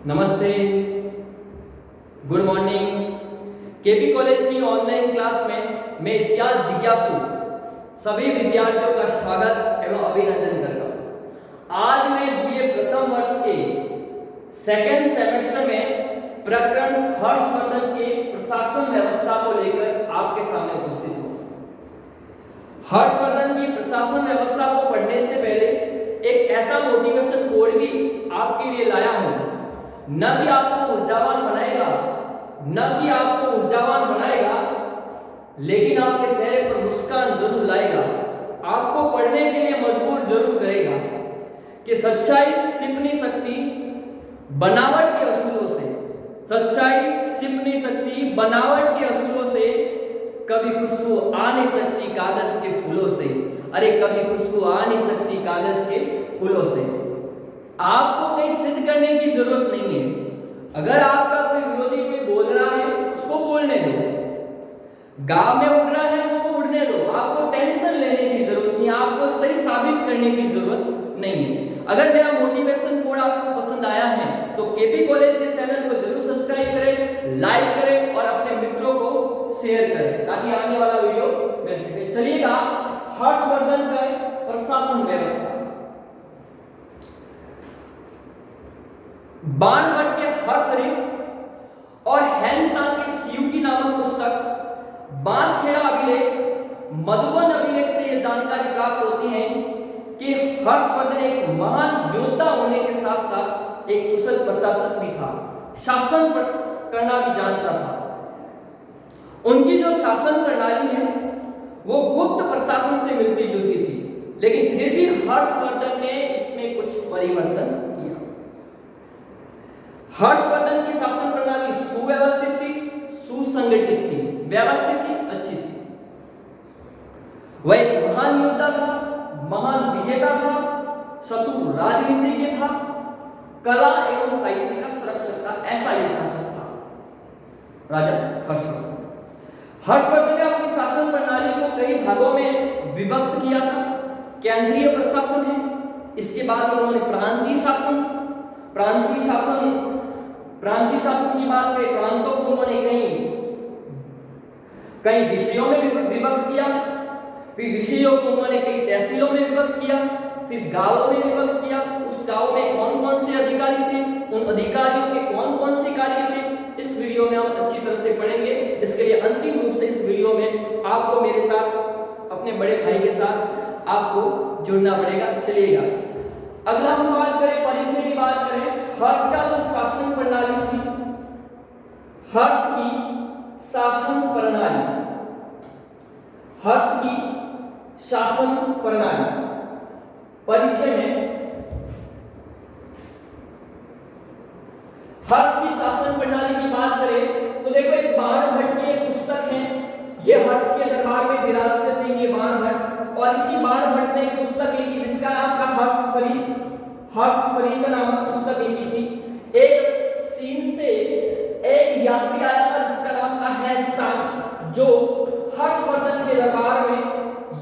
नमस्ते, good morning. KP college की online class में मैं इतिहास जिज्ञासु सभी विद्यार्थियों का स्वागत एवं अभिनंदन करता हूँ। आज मैं बीए प्रथम वर्ष के सेकेंड सेमेस्टर में प्रकरण हर्षवर्धन के प्रशासन व्यवस्था को लेकर आपके सामने उपस्थित हूँ। हर्षवर्धन की प्रशासन व्यवस्था को पढ़ने से पहले एक ऐसा मोटिवेशन कोड भी आपके लिए लाया हूँ, न कि आपको ऊर्जावान बनाएगा, लेकिन आपके चेहरे पर मुस्कान जरूर लाएगा, आपको पढ़ने के लिए मजबूर जरूर करेगा कि सच्चाई छिप नहीं सकती बनावट के असूलों से। सच्चाई छिप नहीं सकती बनावट के असूलों से। कभी खुशबू आ नहीं सकती कागज के फूलों से। अरे कभी खुशबू आ नहीं सकती कागज के फूलों से। आपको कहीं सिद्ध करने की जरूरत नहीं है। अगर आपका कोई विरोधी कोई बोल रहा है उसको बोलने दो, गांव में उड़ रहा है उसको उड़ने दो। आपको टेंशन लेने की जरूरत नहीं, आपको सही साबित करने की जरूरत नहीं है। अगर मेरा मोटिवेशन कोड आपको पसंद आया है तो केपी कॉलेज के चैनल को जरूर सब्सक्राइब करें, लाइक करें और अपने मित्रों को शेयर करें ताकि आने वाला वीडियो मिल सके। चलिएगा, हर्षवर्धन का प्रशासन व्यवस्था। बाणभट्ट के हर्षचरित और हैंसांग के सियुकी नामक पुस्तक, बांसखेड़ा अभिलेख, मधुबन अभिलेख से यह जानकारी प्राप्त होती है कि हर्षवर्धन एक महान योद्धा होने के साथ साथ एक कुशल प्रशासक भी था, शासन करना भी जानता था। उनकी जो शासन प्रणाली है वो गुप्त प्रशासन से मिलती जुलती थी, लेकिन फिर भी हर्षवर्धन ने इसमें कुछ परिवर्तन किया। हर्षवर्धन की शासन प्रणाली सुव्यवस्थित थी, सुसंगठित थी, व्यवस्थित थी, अच्छी थी। वह एक महान योद्धा था, महान विजेता था, शत्रु राजनीतिज्ञ था, कला एवं साहित्य का संरक्षक था। ऐसा यह शासक था राजा हर्षवर्धन। हर्षवर्धन ने अपनी शासन प्रणाली को कई भागों में विभक्त किया था। केंद्रीय प्रशासन है, इसके बाद में उन्होंने प्रांतीय शासन की बात करें, प्रांतों को उन्होंने कई विषयों में विभक्त किया, फिर विषयों को उन्होंने कई तहसीलों में विभक्त किया, फिर गांवों में विभक्त किया। उस गांव में कौन कौन से अधिकारी थे, उन अधिकारियों के कौन कौन से कार्य थे, इस वीडियो में हम अच्छी तरह से पढ़ेंगे। इसके लिए अंतिम रूप से इस वीडियो में आपको मेरे साथ, अपने बड़े भाई के साथ आपको जुड़ना पड़ेगा। चलिएगा, अगला हम बात करें, परिचय की बात करें। हर्ष का जो शासन प्रणाली थी, हर्ष की शासन प्रणाली परिचय में हर्ष की शासन प्रणाली की बात करें तो देखो, एक बाणभट्ट की एक पुस्तक है, ये हर्ष के दरबार में विरासत है, ये बाणभट्ट। और इसी बाणभट्ट ने एक पुस्तक लिखी जिसका नाम था हर्षचरित नामक पुस्तक लिखी थी। एक चीन से एक यात्री आया था जिसका नाम था हैंसांग, जो हर्षवर्धन के दरबार में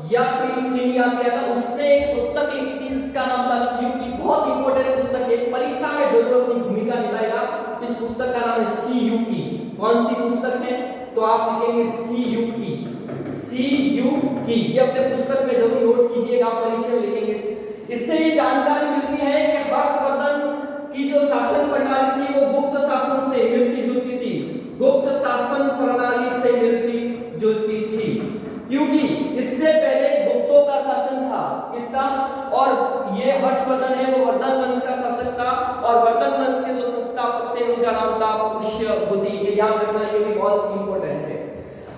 चीनी यात्री आया था। उसने एक पुस्तक लिखी थी जिसका नाम था सियुकी। बहुत इंपॉर्टेंट पुस्तक है, परीक्षा में जरूर अपनी भूमिका निभाएगा। इस पुस्तक का नाम है सियुकी। कौन सी पुस्तक है तो आप लिखेंगे सियुकी। ये अपने पुस्तक में जरूर नोट कीजिएगा, आप परीक्षा में लिखेंगे। इससे ये जानकारी मिलती है कि हर्षवर्धन की जो शासन प्रणाली थी वो गुप्त शासन से मिलती जुलती थी, गुप्त शासन प्रणाली से मिलती जुलती थी, क्योंकि इससे पहले गुप्तों का शासन था। किसका? और ये हर्षवर्धन है वो वर्धन वंश का शासक था, और वर्धन वंश के जो संस्थापक थे उनका नाम था पुष्यभूति। ये याद रखना, ये भी बहुत इंपॉर्टेंट है।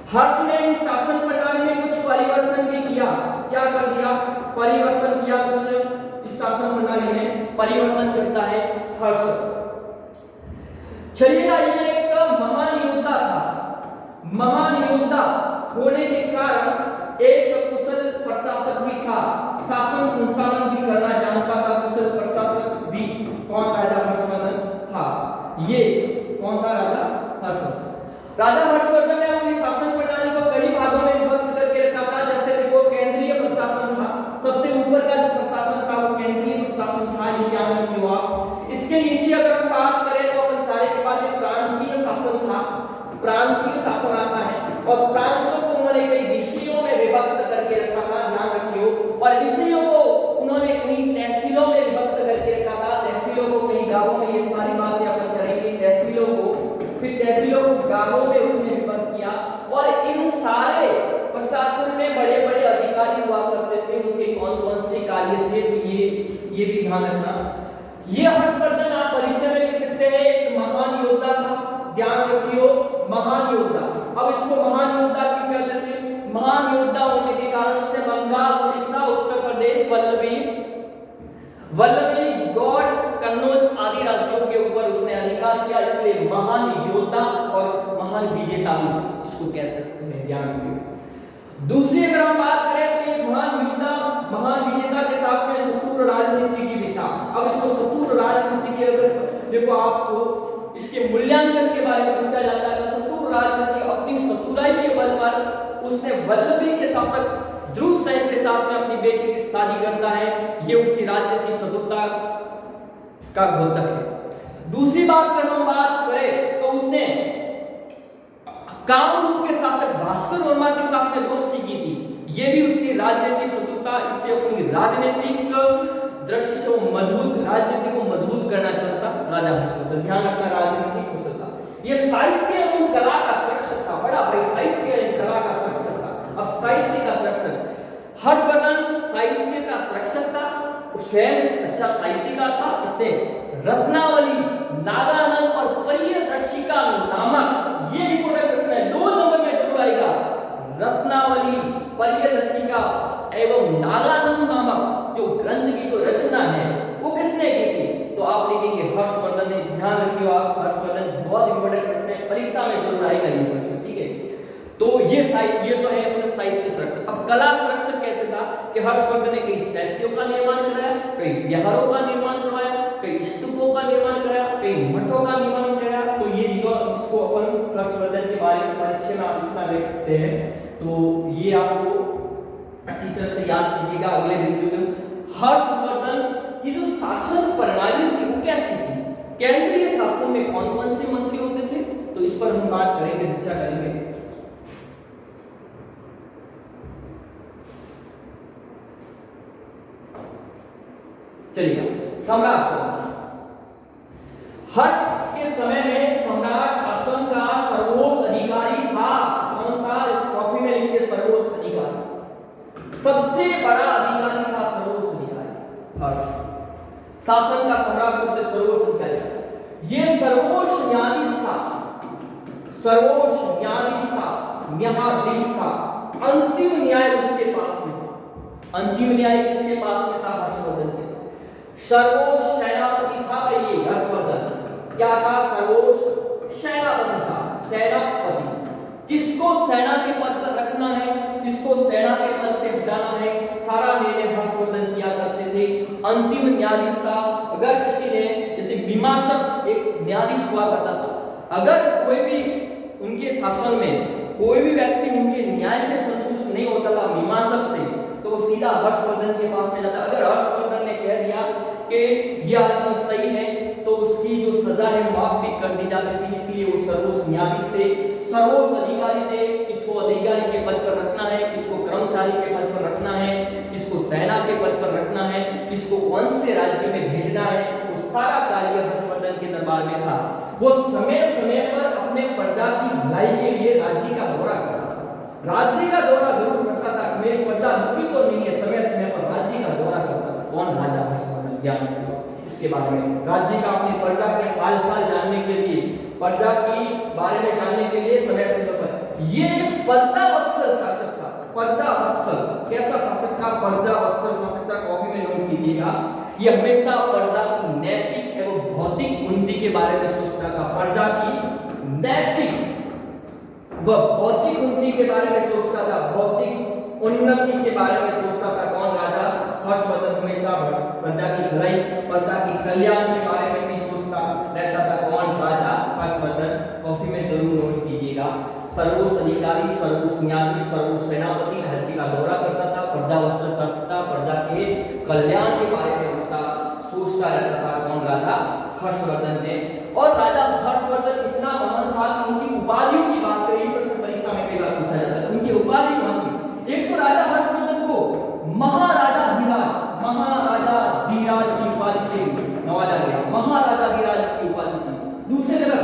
हर्ष ने इन शासन प्रणाली में कुछ परिवर्तन भी किया। क्या कर दिया? परिवर्तन किया। कुछ इस शासन प्रणाली में परिवर्तन करता है हर्ष। चलिएगा, ये एक महान योद्धा था। महान योद्धा होने के कारण एक कुशल प्रशासक भी था, शासन संचालन भी करना जानता था। कुशल प्रशासक भी कौन? राजा हर्षवर्धन था। ये कौन था? राजा हर्षवर्धन। राजा हर्षवर्धन ने अपनी शासन प्रणाली को कई भागों में विभक्त करके रखा था। जैसे देखो, केंद्रीय प्रशासन था, सबसे ऊपर का जो प्रशासन था वो केंद्रीय प्रशासन था। ये ध्यान रखिए आप। इसके नीचे अगर हम बात करें तो कार्य थे, तो ये भी ध्यान रखना। ये हर्षवर्धन आप परिचय में लिख सकते हैं, एक महान योद्धा था, ध्यान रखियो, महान योद्धा। अब इसको महान योद्धा क्यों कहते थे? महान योद्धा होने के कारण उसने बंगाल, उड़ीसा, उत्तर प्रदेश, वल्लभी, गौड़, कन्नौज आदि राज्यों के ऊपर उसने अधिकार किया, इसलिए महान योद्धा और महान विजेता भी इसको कह सकते हैं, ध्यान रखिए। दूसरी अगर हम बात करें तो एक महान योद्धा, महान विजेता के साथ में शत्रुर राजनीति की भी था। अब इसको शत्रुर राजनीति की अगर देखो आपको इसके मूल्यांकन के बारे में पूछा जाता है तो शत्रुर राजनीति अपनी शत्रुराई के बल पर उसने वल्लभी के शासक ध्रुव सेन के साथ में अपनी बेटी की शादी करता है, ये उसकी राजनीतिक शत्रुता का द्योतक है। दूसरी बात अगर हम बात करें तो उसने कामरूप के शासक भास्कर वर्मा के साथ में दोस्ती की थी, ये भी उसकी राजनीतिक शत्रुता, इससे अपनी राजनीतिक दृष्टि से वो मजबूत, राजनीति को मजबूत करना चाहता राजा हर्षवर्धन। ध्यान रखना, राजनीतिक कुशलता। ये साहित्य एवं कला का संरक्षक था, बड़ा भाई साहित्य एवं कला का संरक्षक था। अब साहित्य का संरक्षक हर्षवर्धन साहित्य का संरक्षक था, स्वयं अच्छा साहित्यकार था। इसने रत्नावली, नागानंद और प्रियदर्शिका नामक, ये इंपॉर्टेंट प्रश्न है, 2 नंबर में जरूर आएगा। रत्नावली, प्रियदर्शिका एवं नागानंद नामक जो ग्रंथ की जो रचना है वो किसने की थी? तो आप लिखेंगे हर्षवर्धन ने। ध्यान रखिए आप, हर्षवर्धन बहुत इंपॉर्टेंट प्रश्न है, परीक्षा में जरूर आएगा ये प्रश्न, ठीक है। तो ये तो है अपना साहित्य संरक्षक। अब कला संरक्षक कैसे था कि हर्षवर्धन ने कई साहित्यों का निर्माण कराया, कई विहारों का निर्माण करवाया, कई स्तूपों का निर्माण कराया, कई मठों का निर्माण कराया। तो ये इसको अपन हर्षवर्धन के बारे में परिचय में आप इसमें देख सकते हैं। तो ये आपको अच्छी तरह से याद कीजिएगा। अगले बिंदु में हर्षवर्धन की जो शासन प्रणाली थी वो कैसी थी, केंद्रीय शासन में कौन कौन से मंत्री होते थे, तो इस पर हम बात करेंगे, चर्चा करेंगे। चलिए, सम्राट हर्ष के समय में सम्राट शासन का सर्वोच्च अधिकारी था। कौन था? कॉपी में लिखिए सर्वोच्च अधिकारी। सबसे बड़ा अधिकारी था सर्वोच्च अधिकारी हर्ष। शासन का सम्राट सबसे सर्वोच्च अधिकारी। ये सर्वोच्च न्यायाधीश था, सर्वोच्च न्यायाधीश था, न्यायाधीश था। अंतिम न्याय उसके पास में था। अंतिम न्याय किसके पास में था? हर्षवर्धन के। सर्वोच्च सेनापति था ये हर्षवर्धन। क्या था? सर्वोच्च सेनापति था, सेनापति। किसको सेना के पद पर रखना है, किसको सेना के पद से हटाना है, सारा निर्णय हर्षवर्धन किया करते थे। अंतिम न्यायाधीश था। अगर किसी ने, जैसे मीमांसक एक न्यायाधीश हुआ करता था, अगर कोई भी उनके शासन में कोई भी व्यक्ति उनके न्याय से संतुष्ट नहीं होता था, मीमांसक से, तो वो सीधा हर्षवर्धन के पास में जाता। अगर हर्षवर्धन ने कह दिया कि यह आदमी सही है तो उसकी जो सजा है माफ भी कर दी जाती थी। इसलिए वो सर्वोच्च न्यायाधीश थे, सर्वोच्च अधिकारी थे। किसको अधिकारी के पद पर रखना है, किसको कर्मचारी के पद पर रखना है, किसको सेना के पद पर रखना है, किसको कौन से राज्य में भेजना है, वो सारा कार्य हर्षवर्धन के दरबार में था। वो समय समय पर अपने प्रजा की भलाई के लिए राज्य का दौरा करता था। राज्य का दौरा जरूर करता था, मेरी प्रजा दुखी तो नहीं है, समय समय पर राज्य का दौरा करता था। कौन? राजा हर्षवर्धन। ध्यान रखिए इसके बारे में। राज्य का अपनी प्रजा के हाल चाल जानने के लिए, प्रजा की बारे में जानने के लिए समय समय पर ये प्रजा वत्सल शासक था। प्रजा वत्सल कैसा शासक था? प्रजा वत्सल शासक था। कॉपी में नोट कीजिएगा। ये हमेशा प्रजा की नैतिक एवं भौतिक उन्नति के बारे में सोचता था। प्रजा की नैतिक व भौतिक उन्नति के बारे में सोचता था, भौतिक उन्नति के बारे में सोचता था। कौन? राजा हर्षवर्धन हमेशा प्रजा की भलाई, प्रजा की कल्याण के बारे में भी सोचता रहता था। कौन? राजा हर्षवर्धन। कॉपी में जरूर नोट कीजिएगा। सर्वोच्च अधिकारी, सर्वोच्च न्यायाधीश, सर्वोच्च सेनापति, राज्य का दौरा करता था, प्रजा वत्सल शासक था, प्रजा के कल्याण के बारे में हमेशा सोचता रहता था। कौन? राजा हर्षवर्धन ने। और राजा हर्षवर्धन इतना महान था कि उनकी उपाधियों की बात करें, प्रश्न परीक्षा में कई बार पूछा जाता है। उनकी उपाधि कौन सी? एक तो राजा हर्षवर्धन को महाराजाधिराज की उपाधि से नवाजा गया। महाराजाधिराज की उपाधि थी। दूसरे नंबर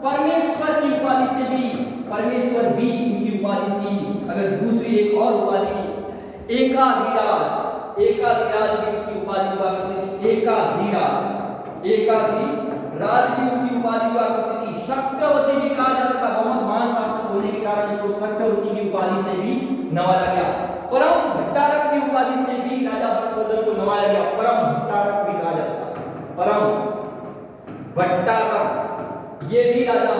परमेश्वर की उपाधि से भी, परमेश्वर भी उनकी उपाधि थी। अगर दूसरी एक और उपाधि एकाधिराज, एकाधिराज की उसकी उपाधि हुआ करती थी, एकाधिराज, एकाधिराज की उसकी उपाधि हुआ करती थी। शक्रवती भी कहा जाता था, बहुत महान शासक होने के कारण उसको शक्रवती की उपाधि से भी नवाजा गया। परम भट्टारक की उपाधि से भी राजा हर्षवर्धन को नवाजा गया, परम भट्टारक भी कहा जाता है, परम भट्टारक, ये भी राजा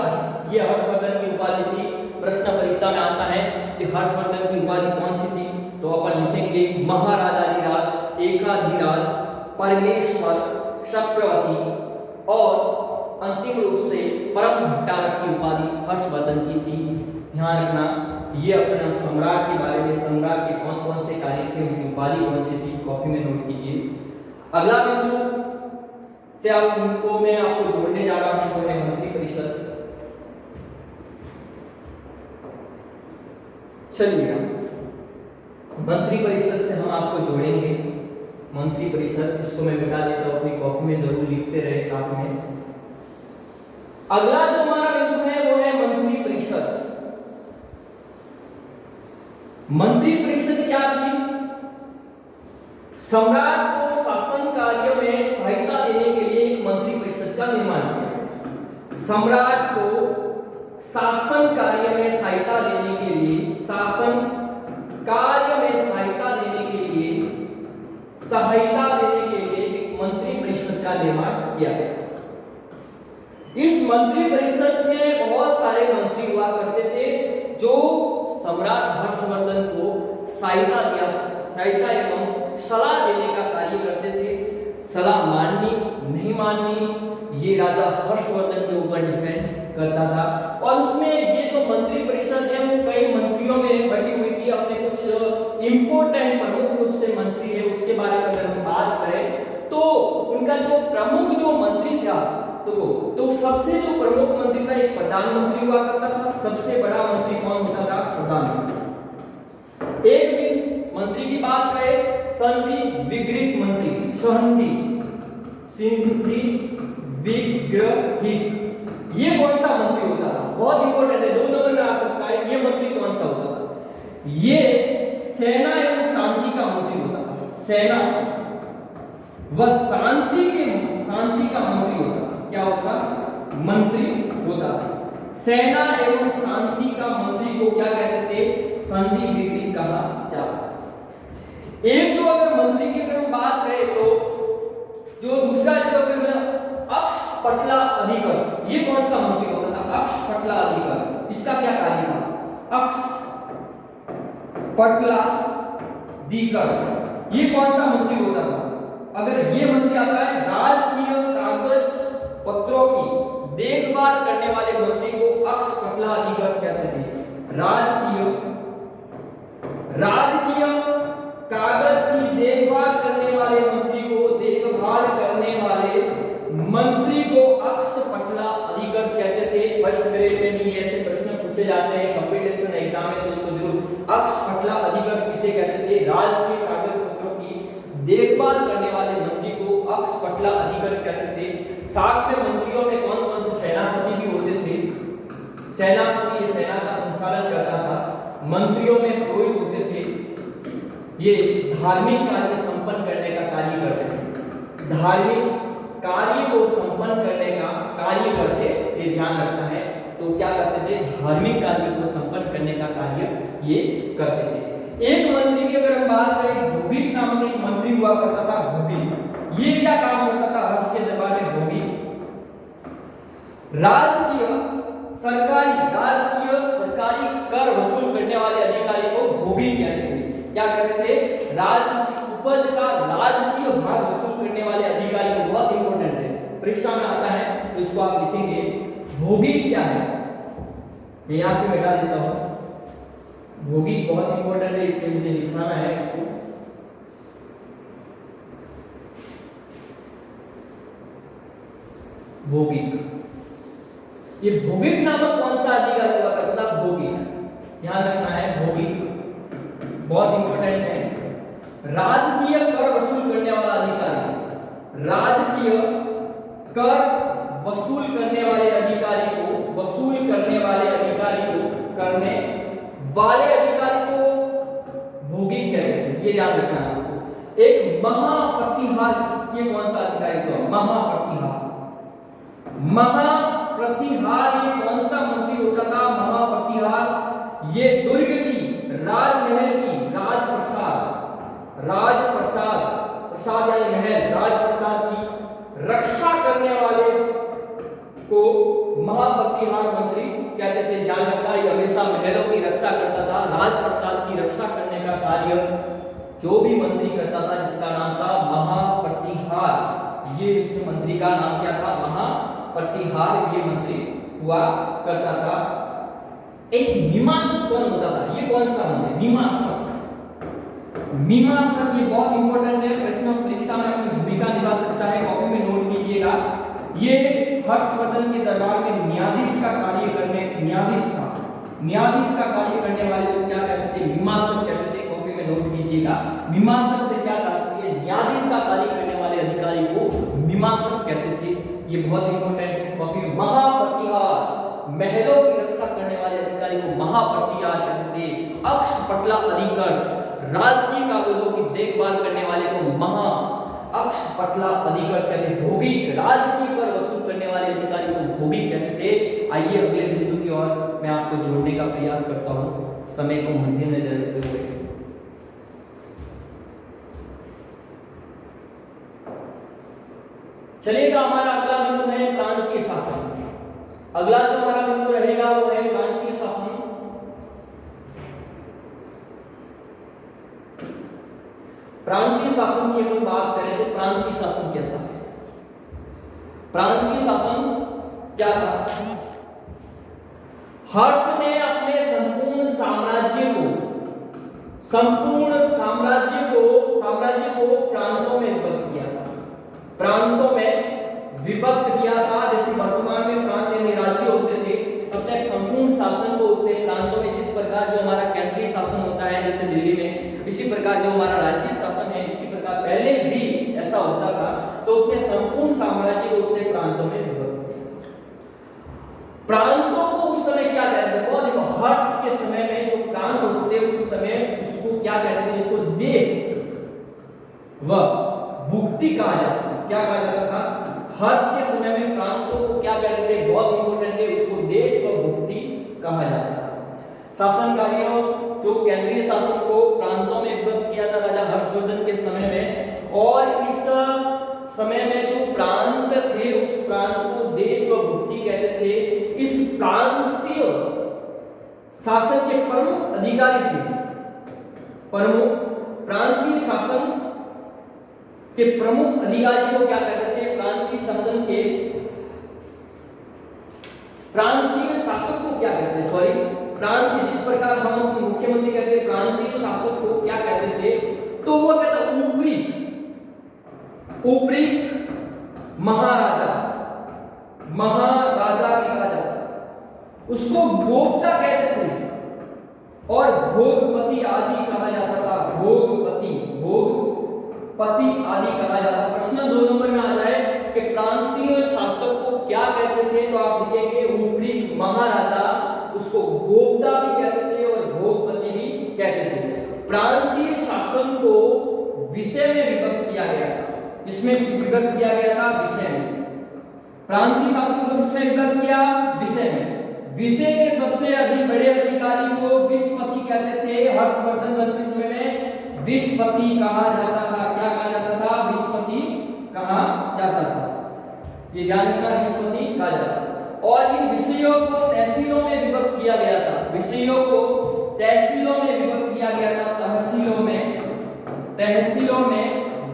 ये हर्षवर्धन की उपाधि थी। प्रश्न परीक्षा में आता है कि हर्षवर्धन की उपाधि कौन सी थी, तो अपन लिखेंगे महाराजाधिराज, एकाधिराज, परमेश्वर, चक्रवर्ती और अंतिम रूप से परम भट्टारक की उपाधि हर्षवर्धन की थी। ध्यान रखना, ये अपना सम्राट के बारे में, सम्राट के कौन कौन से कार्य थे, उनकी उपाधि कौन सी थी, कॉपी में नोट कीजिए। अगला बिंदु से आपको मैं आपको जोड़ने जा रहा हूं, वो है मंत्री परिषद। चलिए मंत्री परिषद से हम आपको जोड़ेंगे, मंत्री परिषद, जिसको मैं बता देता हूं, अपनी कॉपी में जरूर लिखते रहे साथ में। अगला जो हमारा बिंदु है वो है मंत्री परिषद। मंत्री परिषद क्या थी? सम्राट को शासन कार्य में सहायता देने के लिए एक मंत्री परिषद का निर्माण किया। सम्राट को शासन कार्य में सहायता देने के लिए, शासन कार्य में सहायता देने के लिए एक मंत्री परिषद का निर्माण किया गया। इस मंत्री परिषद में बहुत सारे मंत्री हुआ करते थे जो सम्राट हर्षवर्धन को सहायता एवं सलाह देने का कार्य करते थे। सलाह माननी नहीं माननी ये राजा हर्षवर्धन के ऊपर डिपेंड करता था। और उसमें ये जो मंत्री परिषद है वो कई मंत्रियों में बटी हुई थी। अपने कुछ इंपोर्टेंट प्रमुख रूप से मंत्री है उसके बारे में अगर हम बात करें तो उनका जो प्रमुख जो मंत्री था तो सबसे जो प्रमुख मंत्री था एक प्रधानमंत्री हुआ करता था। सबसे बड़ा मंत्री कौन होता था? प्रधानमंत्री। एक भी मंत्री की बात करें, संधि विग्रहित मंत्री, संधि विग्रहित, ये कौन सा मंत्री होता था? बहुत इंपॉर्टेंट है, 2 नंबर में आ सकता है। ये मंत्री कौन सा होता था? ये सेना एवं शांति का मंत्री होता था। सेना व शांति का मंत्री होता था। क्या होता? मंत्री होता था। सेना एवं शांति का मंत्री को क्या कहते थे? संधि विग्रहित कहा जाता। एक जो अगर मंत्री की अगर बात करें तो जो दूसरा जो अक्षपटला अधिकृत, ये कौन सा मंत्री होता था? अक्षपटला अधिकृत। इसका क्या कार्य था? अक्षपटला अधिकृत, ये कौन सा मंत्री होता था? अगर ये मंत्री आता है, राजकीय कागज पत्रों की देखभाल करने वाले मंत्री को अक्षपटला अधिकृत कहते थे। राजकीय कागज की देखभाल करने वाले मंत्री को, देखभाल करने वाले मंत्री को अक्षपटला अधिकृत कहते थे। फर्स्ट ग्रेड में भी ऐसे प्रश्न पूछे जाते हैं, कंपटीशन एग्जाम में, तो उसको जरूर अक्षपटला अधिकृत किसे कहते थे? राजकीय कागज पत्रों की देखभाल करने वाले मंत्री को अक्षपटला अधिकृत कहते थे। साथ में मंत्रियों में कौन कौन से सेनापति भी होते थे? सेनापति ये सेना का संचालन करता था। मंत्रियों में पुरोहित होते थे, ये धार्मिक कार्य संपन्न करने का कार्य करते थे। धार्मिक कार्य को संपन्न करने का कार्य करते थे, ध्यान रखना है। तो क्या करते थे? धार्मिक कार्य को संपन्न करने का कार्य ये करते थे। एक मंत्री की अगर हम बात करें, भूभिक नामक एक मंत्री हुआ करता था। भूभिक, ये क्या काम करता था? हर्ष के दरबार में भूभिक राजकीय सरकारी कर वसूल करने वाले अधिकारी को भूभिक कहते थे। क्या कहते थे? उपज का राजकीय भाग वसूल करने वाले अधिकारी को, बहुत इंपॉर्टेंट है, परीक्षा में आता है तो इसको आप लिखेंगे। भूभिक क्या है? मैं यहां से मिटा देता हूं। भूभिक बहुत इंपॉर्टेंट है, इसमें मुझे लिखना है इसको। भूभिक, ये भूभिक नामक कौन सा अधिकारी हुआ करता था? भूभिक, ध्यान रखना है। भूभिक बहुत इंपॉर्टेंट है। राजकीय कर वसूल करने वाला अधिकारी, राजकीय कर वसूल करने वाले अधिकारी को, वसूल करने वाले अधिकारी को, करने वाले अधिकारी को भूभिक कहते हैं, ये याद रखना है आपको। एक महाप्रतिहार, ये कौन सा अधिकारी था? महाप्रतिहार। महाप्रतिहार ये कौन सा मंत्री होता था? महाप्रतिहार ये दुर्ग की, राजमहल की, राजप्रसाद प्रसाद यानी महल, राजप्रसाद की रक्षा करने वाले को महाप्रतिहार मंत्री कहते थे। ध्यान रखना, ये हमेशा महलों की रक्षा करता था, राजप्रसाद की रक्षा करने का कार्य जो भी मंत्री करता था, जिसका नाम था महाप्रतिहार। ये उस मंत्री का नाम क्या था? महाप्रतिहार ये मंत्री हुआ करता था। एक मीमांसक कौन होता था? ये कौन सा मंत्री? मीमांसक। मीमांसक ये बहुत इंपॉर्टेंट है, प्रश्न परीक्षा में अपनी भूमिका निभा सकता है, कॉपी में नोट कीजिएगा। ये हर्षवर्धन के दरबार में न्यायाधीश का कार्य करने, न्यायाधीश का कार्य करने वाले को क्या कहते थे? मीमांसक कहते थे, कॉपी में नोट कीजिएगा। मीमांसक से क्या तात्पर्य? न्यायाधीश का कार्य करने वाले अधिकारी को मीमांसक कहते थे। ये बहुत इंपॉर्टेंट है, कॉपी में। महाप्रतिहार महलों की रक्षा करने वाले अधिकारी को महाप्रतिहार कहते थे। अक्षपटला अधिकारी राजकीय कागजों की देखभाल करने वाले को अक्षपटला अधिकारी कहते। भौगिक राजकीय कर वसूल करने वाले अधिकारी को भौगिक कहते थे। आइए अगले बिंदु की ओर मैं आपको जोड़ने का प्रयास करता हूं, समय को मद्देनजर रखते हुए। चलिएगा, हमारा अगला बिंदु है प्रांतीय शासन। अगला जो हमारा बिंदु रहेगा वो है प्रांतीय शासन। प्रांतीय शासन की अगर बात करें तो प्रांतीय शासन कैसा है? प्रांतीय शासन क्या था? हर्ष ने अपने संपूर्ण साम्राज्य को प्रांतों में विभक्त किया था। प्रांतों में विभक्त किया था। जैसे वर्तमान में प्रांत यानी राज्य होते थे, अपने संपूर्ण शासन को उसने प्रांतों में, जिस प्रकार जो हमारा केंद्रीय शासन होता है जैसे दिल्ली में, इसी प्रकार जो हमारा राज्य शासन है, इसी प्रकार पहले भी ऐसा होता था। तो अपने संपूर्ण साम्राज्य को उसने प्रांतों में विभक्त किया। प्रांतों को उस समय क्या कहते थे? बहुत हर्ष के समय में जो प्रांत होते थे उस समय उसको क्या कहते थे? उसको देश व भुक्ति कहा जाता था। क्या कहा जाता था? हर्ष के समय में प्रांतों को क्या कहते थे? बहुत इंपॉर्टेंट है, उसको देश व भुक्ति कहा जाता था। शासन कार्यों जो केंद्रीय शासन को प्रांतों में विभक्त किया था राजा हर्षवर्धन के समय में, और इस समय में जो प्रांत थे उस प्रांत को देश व भुक्ति कहते थे। इस प्रांतीय शासन के प्रमुख अधिकारी थे, प्रांतीय शासन के प्रमुख अधिकारी को क्या कहते थे? प्रांतीय शासन के प्रांतीय शासक को क्या कहते हैं? सॉरी, प्रांतीय, जिस प्रकार हम मुख्यमंत्री कहते हैं, प्रांतीय शासक को क्या कहते थे? तो वो कहता ऊपरी महाराजा भी कहा जाता, उसको भोक्ता कहते थे और भोगपति आदि कहा जाता था। भोगपति आदि कहा जाता। प्रश्न 2 नंबर में आ जाए कि प्रांतीय शासक को क्या कहते थे, तो आप लिखेंगे ऊपरी महाराजा, उसको भोक्ता भी कहते थे और भोगपति भी कहते थे। प्रांतीय शासन को विषय में विभक्त किया गया था। इसमें विभक्त किया गया था विषय में। प्रांतीय शासन को किसमें विभक्त किया? विषय में। विषय के सबसे अधिक बड़े अधिकारी को विस्पति कहते थे। हर्षवर्धन वंश के समय में विस्पति कहा जाता था। क्या कहा जाता था? विस्पति कहा जाता था। ये ध्यान रखना, विस्पति कहा जाता था। और इन विषयों को तहसीलों में विभक्त किया गया था। विषयों को तहसीलों में विभक्त किया गया था। तहसीलों में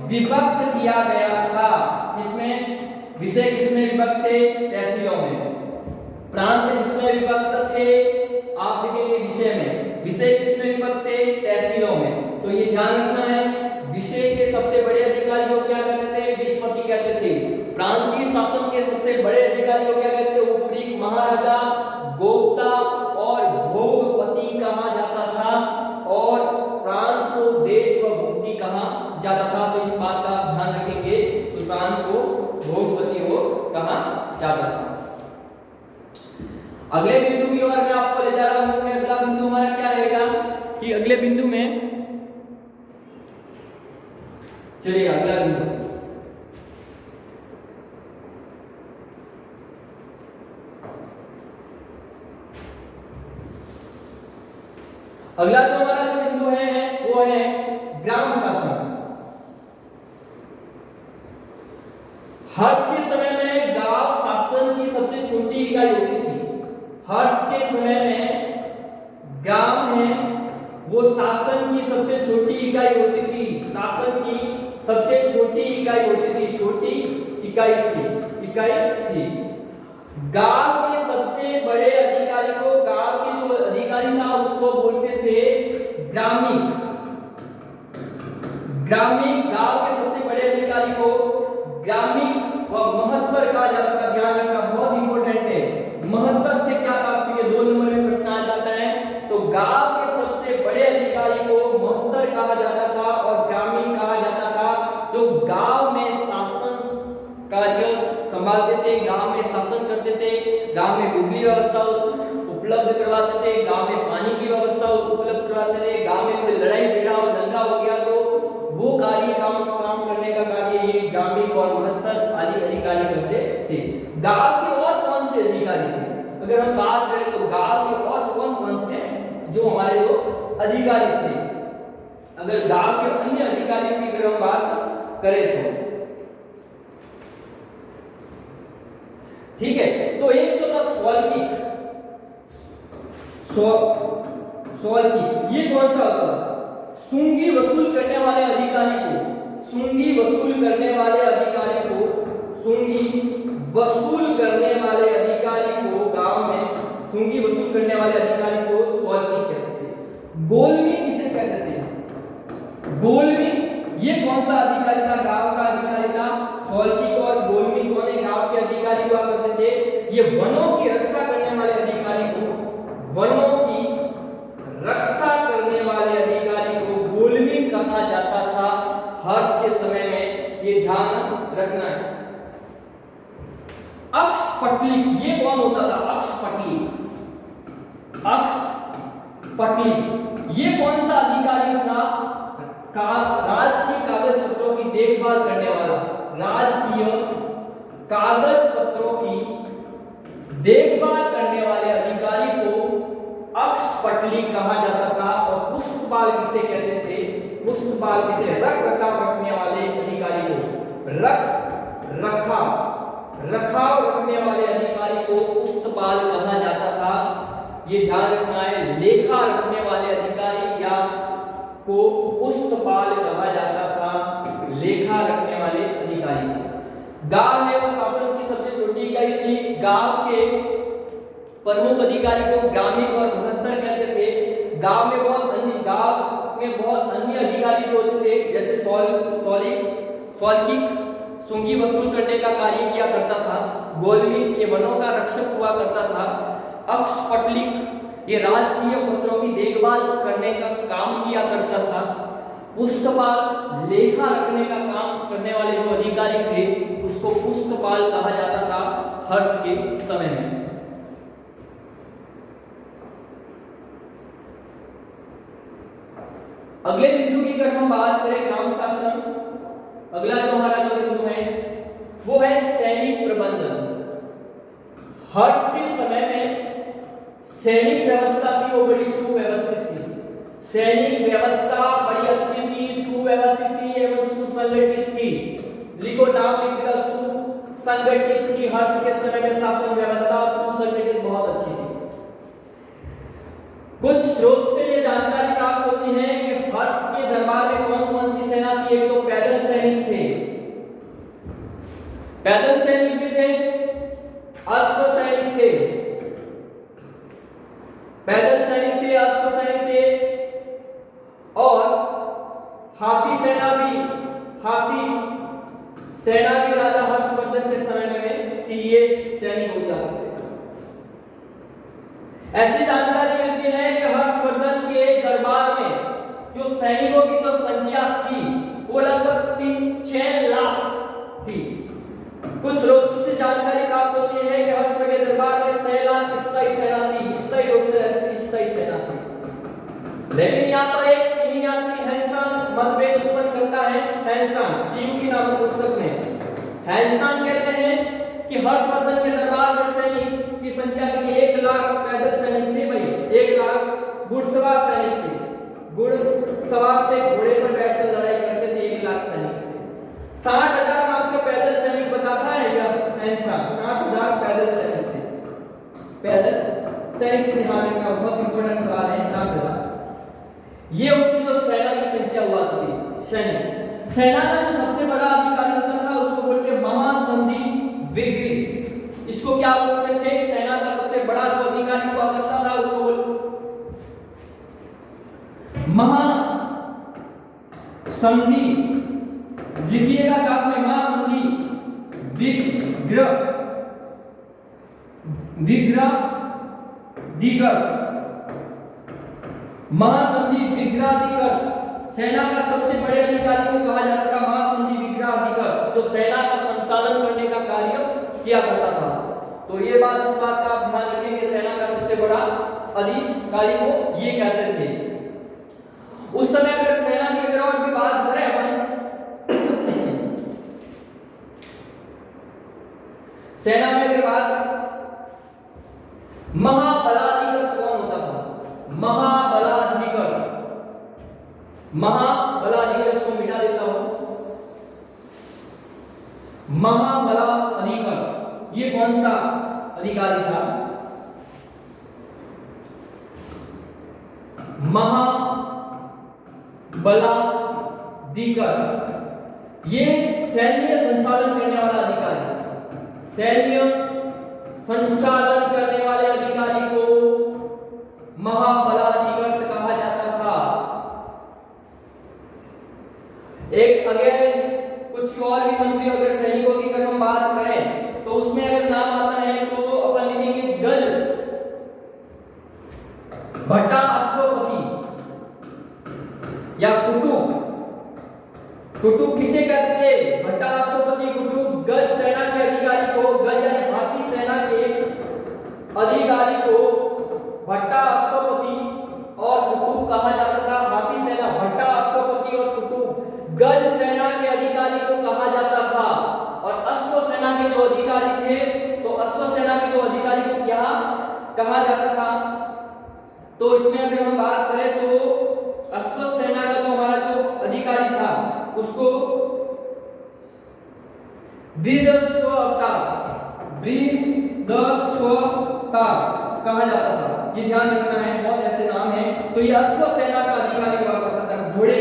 विभक्त किया गया था। इसमें विषय किसमें विभक्त थे? तहसीलों में। प्रांत किसमें विभक्त थे? आप लिखेंगे विषय में। विषय किसमें विभक्त थे? तहसीलों में। तो ये ध्यान रखना है, विषय के सबसे बड़े अधिकारी को क्या कहते थे? विस्पति कहते थे। प्रांतीय शासन के सबसे बड़े अधिकारी को क्या कहते थे? ऊपरी महाराजा, भोक्ता और भोगपति कहा जाता था, और प्रांत को देश व भुक्ति कहा जाता था। तो इस बात का ध्यान रखेंगे, तो प्रांत को भोगपति हो कहा जाता था। अगले बिंदु की ओर मैं आपको ले जा रहा हूं। अगला बिंदु हमारा क्या रहेगा कि अगले बिंदु में चलिए अगला बिंदु। अगला जो हमारा जो बिंदु है वो है ग्राम शासन। हर्ष के समय में गांव शासन की सबसे छोटी इकाई होती थी। हर्ष के समय में ग्राम है वो शासन की सबसे छोटी इकाई होती थी। शासन की सबसे छोटी इकाई होती थी, छोटी इकाई थी। गांव के सबसे बड़े अधिकारी को, गांव के जो अधिकारी था उसको बोलते थे ग्रामीण। गांव के सबसे बड़े अधिकारी को ग्रामीण व महत्तर कहा जाता था। ध्यान रखना, बहुत इंपॉर्टेंट है। महत्तर से क्या तात्पर्य, 2 नंबर में प्रश्न आ जाता है। तो गांव के सबसे बड़े अधिकारी को महत्तर कहा जाता था और ग्रामीण कहा जाता था। जो गांव में शासन कार्य संभालते थे, गांव में शासन करते थे, गांव में बिजली व्यवस्था उपलब्ध करवाते थे, गांव में पानी की व्यवस्था उपलब्ध करवाते थे, गांव में कोई लड़ाई झगड़ा और दंगा हो गया तो वो काम करने का कार्य ये ग्रामीण और महत्तर आदि अधिकारी करते थे। गांव के और कौन से अधिकारी थे? अगर हम बात करें तो गांव के और कौन से जो हमारे जो अधिकारी थे, अगर गांव के अन्य अधिकारियों की अगर हम बात करें तो ठीक है। तो एक तो था स्वाल्कीक। ये कौन सा होता है? सूंगी वसूल करने वाले अधिकारी को, सूंगी वसूल करने वाले अधिकारी को, सूंगी वसूल करने वाले अधिकारी को गांव में सूंगी वसूल करने वाले अधिकारी को स्वाल्कीक कहते थे। गोलमी किसे कहते थे? गोलमी ये कौन सा अधिकारी था? गांव का अधिकारी था। स्वाल्कीक और गोलमी कौन है? गांव के अधिकारी हुआ करते थे। ये वनों की रक्षा करने वाले अधिकारी को, वनों की रक्षा करने वाले अधिकारी को गोलमी कहा जाता था हर्ष के समय में। ये ध्यान रखना है। अक्षपटलिक ये कौन होता था? अक्षपटलिक ये कौन सा अधिकारी था? राजकीय कागज पत्रों की देखभाल करने वाला। राजकीय कागज पत्रों की देखभाल करने वाले अधिकारी को अक्षपटलिक कहा जाता था। और पुष्पपाल किसे कहते थे? पुष्पपाल किसे? रख रखाव रखने वाले अधिकारी को, रखाव रखने वाले अधिकारी को पुष्पपाल कहा जाता था। ये ध्यान रखना है। लेखा रखने वाले अधिकारी या को पुष्पपाल कहा जाता था, लेखा रखने वाले अधिकारी को। गांव में वो शासन की सबसे छोटी इकाई थी। गांव के प्रमुख अधिकारी को ग्रामीण और महत्तर कहते थे। गांव में बहुत अन्य अधिकारी भी होते थे, जैसे स्वाल्कीक सूंगी वसूल करने का कार्य किया करता था। गोलमी ये वनों का रक्षक हुआ करता था। अक्षपटलिक ये राजकीय पत्रों की देखभाल करने का काम किया करता था। पुष्पपाल लेखा रखने का काम करने वाले जो अधिकारी थे उसको पुष्पपाल कहा जाता था हर्ष के समय में। अगले बिंदु की अगर हम बात करें ग्राम शासन, अगला जो हमारा जो बिंदु है वो है सैनिक प्रबंधन। हर्ष के समय में सैनिक व्यवस्था थी वो बड़ी सुव्यवस्थित थी। सैनिक व्यवस्था बड़ी अच्छी थी, सुव्यवस्थित थी एवं सुसंगठित थी। लिखो नाम लिख दो, सुसंगठित थी। हर्ष के समय में शासन व्यवस्था सुसंगठित बहुत अच्छी थी। कुछ स्रोत से ये जानकारी प्राप्त होती है कि हर्ष के दरबार में कौन कौन सी सेना थी। एक तो पैदल सैनिक थे, पैदल सैनिक भी थे, अश्व सैनिक थे, पैदल सैनिक थे, अश्व सैनिक थे और हाथी सेना भी राजा हर्षवर्धन के समय में थी। ये सैनिक हो जाते थे। ऐसी जानकारी मिलती है कि हर्षवर्धन के दरबार में जो सैनिकों की जो संख्या थी वो लगभग 6 लाख थी। कुछ स्रोतों से जानकारी प्राप्त होती है कि हर्ष के दरबार में 6 लाख स्थायी सेना थी, स्थायी रूप से स्थायी सेना थी। लेकिन यहाँ पर एक सीनियाती हिंसा मतभेद उत्पन्न करता है हैंसान, चियूकी नामक पुस्तक में। हैंसान कहते हैं कि हर्षवर्धन के दरबार में सैनिक की संख्या के 1 लाख पैदल सैनिक थे भाई, 1 लाख घुड़सवार सैनिक थे, घुड़सवार थे, घोड़े पर बैठकर लड़ाई करते थे, 1 लाख सैनिक थे। 60,000 आपके पैदल सैनिक बताता है क्या हैंसान, 60,000 पैदल सैनिक थे, पैदल सैनिक थे। हाँ इनका बहुत इंपॉर्टेंट सवाल है, 60,000। ये उनकी जो सेना की संख्या हुआ करती, सैनिक। सेना का जो सबसे बड़ा अधिकारी होता था उसको बोलते हैं महासंधि विग्रह। इसको क्या बोलते थे, सेना का सबसे बड़ा जो अधिकारी हुआ करता था उसको महासंधि, लिखिएगा साथ में, महासंधि विग्रह, विग्रहाधिकारी, महासंधि विग्रहाधिकारी। सेना का सबसे बड़े अधिकारी को कहा जाता था महासंधि विग्रहाधिकारी, जो सेना का संचालन करने का कार्य किया करता था। तो ये बात, इस बात का आप ध्यान रखें कि सेना का सबसे बड़ा अधिकारी को ये कहते थे। उस समय अगर सेना की अगर और भी बात करें अपन, सेना में अगर बात, महाबलाधिकारी कौन होता था, महाबलाधिकारी, महाबलाधिकारी, इसको मिटा देता हूं, महाबलाधिकारी ये कौन सा अधिकारी था, महाबलाधिकारी ये सैन्य संचालन करने वाला अधिकारी, सैन्य संचालन करने वाले अधिकारी को महाबलाधिकारी कहा जाता था। एक अगर कुछ और भी मंत्री अगर सैनिकों की अगर हम बात करें तो उसमें अगर नाम आता है तो अपन लिखेंगे गज भट्टा अश्वपति या कुटुब। कुटुब किसे कहते थे, भट्टा अश्वपति कुटुब। गज सेना के अधिकारी को, गज यानी हाथी सेना के अधिकारी को भट्टा अश्वपति और कुटुब कहा जाता था। हाथी सेना, भट्टा अश्वपति और कुटुब गज सेना के अधिकारी को कहा जाता था। और अश्व सेना के जो अधिकारी थे तो अश्व सेना के जो अधिकारी को क्या कहा जाता था, तो इसमें अगर हम बात करें तो अश्व सेना का जो हमारा जो अधिकारी था उसको विदस्वता कहा जाता था। ये ध्यान रखना है, बहुत ऐसे नाम हैं। तो ये अश्व सेना का अधिकारी हुआ करता था, घोड़े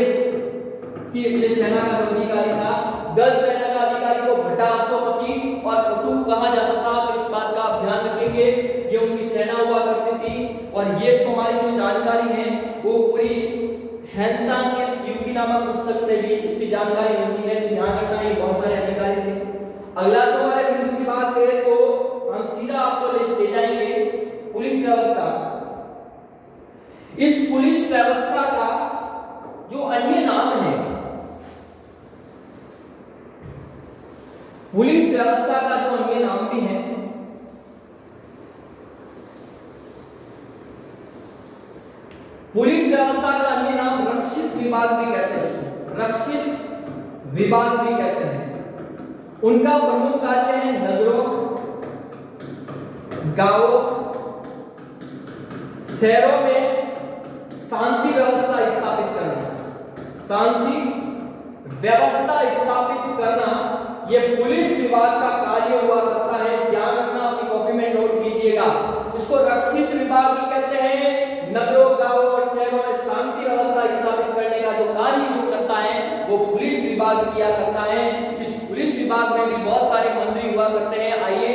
की ये सेना का जो अधिकारी था। गज सेना का अधिकारी को भट्टा अश्वपति और कुटुब कहा जाता था। तो इस बात का आप ध्यान रखेंगे, ये उनकी सेना हुआ करती थी। और ये जो हमारी जो जानकारी है वो पूरी हैंसान के चियूकी नामक पुस्तक से भी इसकी जानकारी होती है। तो ध्यान रखना, ये बहुत सारे अधिकारी थे। अगला जो हमारे बिंदु की बात करें तो हम सीधा आपको ले जाएंगे पुलिस व्यवस्था। इस पुलिस व्यवस्था का जो अन्य नाम है, पुलिस व्यवस्था का जो अन्य नाम भी है, पुलिस व्यवस्था का अन्य नाम रक्षित विभाग भी कहते हैं, रक्षित विभाग भी कहते हैं। उनका प्रमुख कार्य है नगरों, गांवों, शहरों में शांति व्यवस्था स्थापित करना। शांति व्यवस्था स्थापित करना ये पुलिस विभाग का कार्य हुआ करता है। ध्यान रखना, अपनी कॉपी में नोट कीजिएगा। इसको रक्षित विभाग भी कहते हैं। नगरों, गांवों और शहरों में शांति व्यवस्था स्थापित करने का जो कार्य जो करता है वो पुलिस विभाग किया करता है। इस पुलिस विभाग में भी बहुत सारे मंत्री हुआ करते हैं। आइए,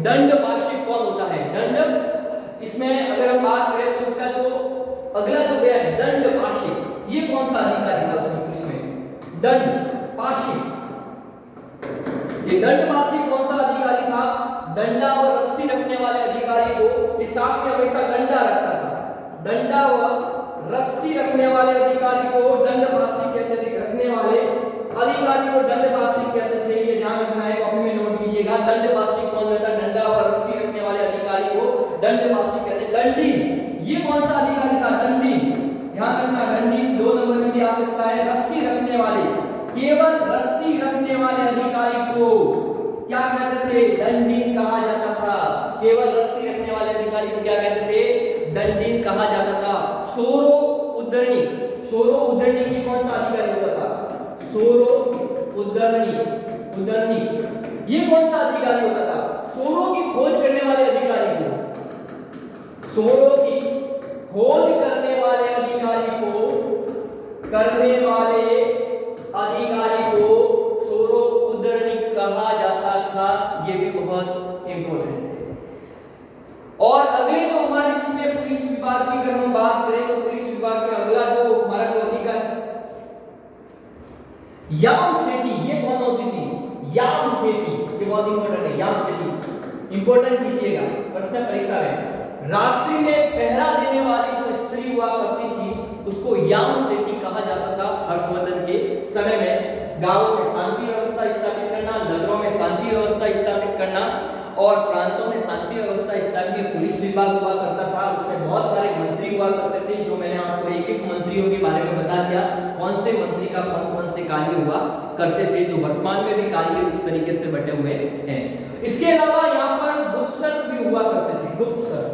दंडपाशिक कौन होता है, दंड, इसमें अगर हम बात करें तो इसका जो अगला जो है दंडपाशिक, ये कौन सा अधिकारी था उसमें पुलिस में, दंडपाशिक। ये दंडपाशिक कौन सा अधिकारी था, डंडा व रस्सी रखने वाले अधिकारी को इस साथ में हमेशा डंडा रखता था। डंडा व रस्सी रखने वाले अधिकारी को दंडपाशिक कहते थे। रखने वाले अधिकारी को दंडपाशिक कहते थे। ये ध्यान रखना है, कॉपी में नोट कीजिएगा। दंडपाशिक कौन होता है, डंडा व रस्सी रखने वाले अधिकारी को दंडपाशिक कहते हैं। दंडी, ये कौन सा अधिकारी था, दंडी। ध्यान रखना, दंडी 2 नंबर में भी आ सकता है। रस्सी रखने वाले, केवल रस्सी रखने वाले अधिकारी को क्या कहते थे? दंडनीय कहा जाता था। केवल रस्सी रखने वाले अधिकारी को क्या कहते थे? दंडनीय कहा जाता था। सोरो उद्धरणी, सोरो उद्धरणी की कौन सा अधिकारी होता था? सोरो उद्धरणी, उद्धरणी ये कौन सा अधिकारी होता था? सोरो की खोज करने वाले अधिकारी को, सोरो की खोज करने वाले अधिकारी को, करने वाले अधिकारी को सोरो उद्धरणी कहा जाता था। ये भी बहुत इंपॉर्टेंट है। और अगले जो हमारे इसमें पुलिस विभाग की अगर हम बात करें तो पुलिस विभाग का अगला जो हमारा जो अधिकारी याम सेठी, ये कौन होती थी? याम सेठी, ये बहुत इंपॉर्टेंट है। याम सेठी इंपॉर्टेंट कीजिएगा प्रश्न परीक्षा में। रात्रि में पहरा देने वाली जो स्त्री हुआ करती थी उसको याम सेठी कहा जाता था। हर्षवर्धन के समय में गांवों में शांति व्यवस्था स्थापित करना, नगरों में शांति व्यवस्था स्थापित करना और प्रांतों में शांति व्यवस्था स्थापित पुलिस विभाग हुआ करता था। उसमें बहुत सारे मंत्री हुआ करते थे, जो मैंने आपको एक एक मंत्रियों के बारे में बता दिया, कौन से मंत्री का कौन कौन से कार्य हुआ करते थे, जो वर्तमान में भी कार्य इस तरीके से बटे हुए हैं। इसके अलावा यहाँ पर गुप्तसर भी हुआ करते थे। गुप्तसर,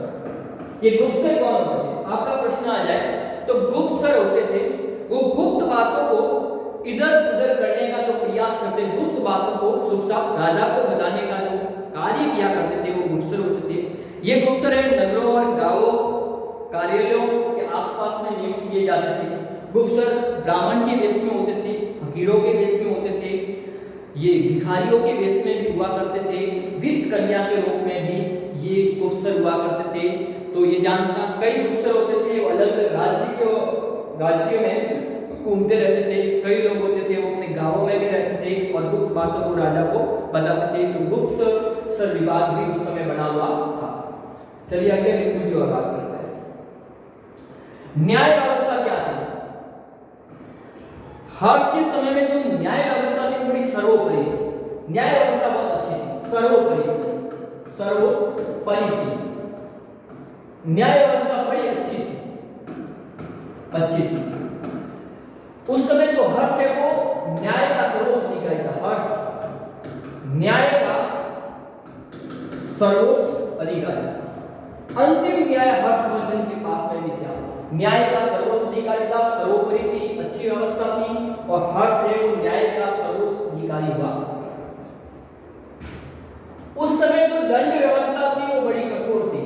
ये गुप्तसर कौन होते थे? आपका प्रश्न आ जाए तो गुप्तसर होते थे वो गुप्त बातों को इधर उधर करने का जो प्रयास करते, गुप्त बातों को चुपचाप राजा को बताने का जो कार्य किया करते थे वो गुप्तसर होते थे। ये गुप्तसर नगरों और गांवों कार्यालयों के आसपास में नियुक्त किए जाते थे। गुप्तसर ब्राह्मण के वेश में होते थे, फकीरों के वेश में होते थे, ये भिखारियों के वेश में भी हुआ करते थे, विष कन्या के रूप में भी ये गुप्तसर हुआ करते थे। तो ये जानना, कई गुप्तसर होते थे वो अलग अलग राज्यों में घूमते रहते थे। कई लोग होते थे वो अपने गांवों में भी रहते थे और गुप्त बातों को राजा को बताते थे। तो गुप्तसर विभाग भी उस समय बना हुआ था। चलिए आगे वीडियो और बात करते हैं। न्याय व्यवस्था क्या थी? हर्ष के समय में जो न्याय व्यवस्था थी बड़ी सर्वोपरि थी। न्याय व्यवस्था बहुत अच्छी थी, सर्वोपरि थी। न्याय व्यवस्था बड़ी अच्छी थी। उस समय जो हर्ष है वो न्याय का सर्वोच्च अधिकारी था। हर्ष न्याय का सर्वोच्च अधिकारी था। अंतिम न्याय हर्षवर्धन के पास में भी था। न्याय का सर्वोच्च अधिकारी था, सर्वोपरि थी, अच्छी व्यवस्था थी और हर्ष है वो न्याय का सर्वोच्च अधिकारी हुआ। उस समय जो दंड व्यवस्था थी वो बड़ी कठोर थी।